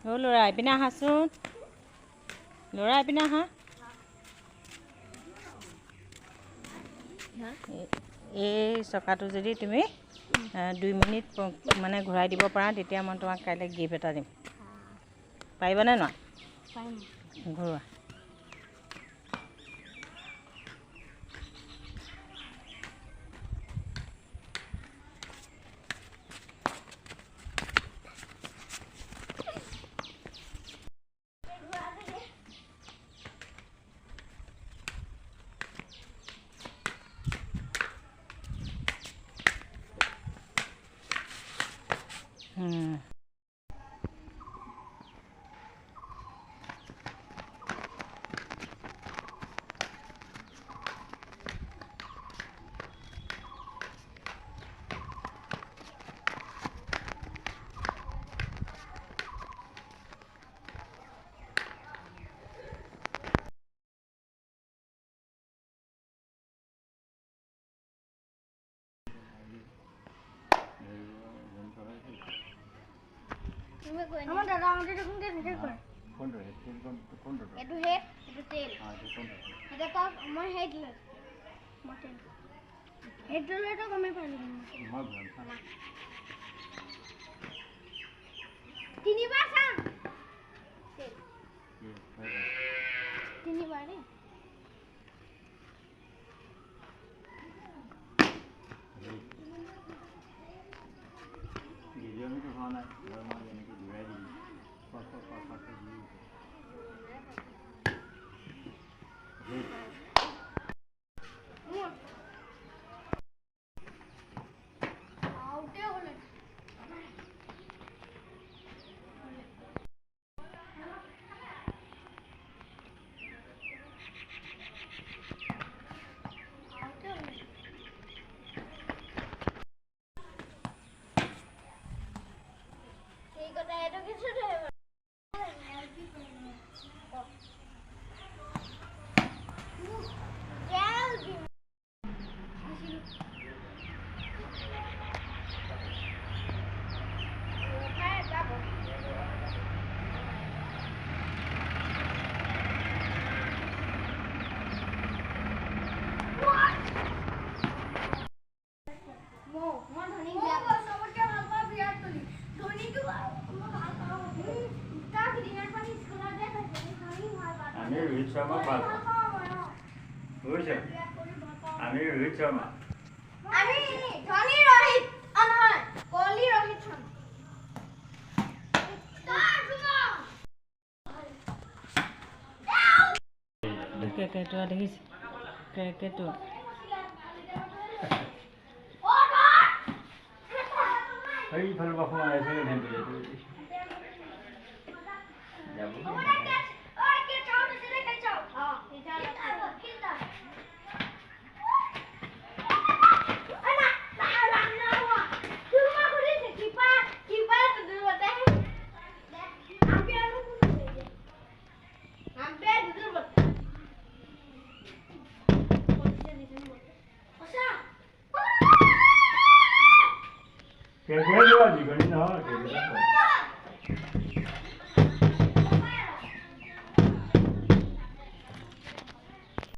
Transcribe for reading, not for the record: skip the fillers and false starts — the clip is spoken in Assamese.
অ' ল'ৰা এইপিনে আহাচোন ল'ৰা এইপিনে আহা এই চকাটো যদি তুমি 2 মিনিট মানে ঘূৰাই দিব পাৰা তেতিয়া মই তোমাক কাইলৈ গিফ্ট এটা দিম পাৰিবানে নোৱাৰা ঘূৰোৱা আমার দাদা আমাদের এরকম দেখে করে কোনটা এটু হেড এটু তেল এটা তো আমার হেড মটন হেড রোলে তো কমে পারি না তিনবার সাম তিনবার রে আমি ৰোহিত শৰ্মা ভাল বুজিছে আমি ৰোহিত শৰ্মা আমি ধনী ৰোহিত আনহয় কোহলি ৰোহিত শৰ্মা কেকেটোৱা দেখিছে কেকেটোৱা এইফালৰ পৰা সোমাই আছে যাব কেকে যোৱা জীৱনী নহয়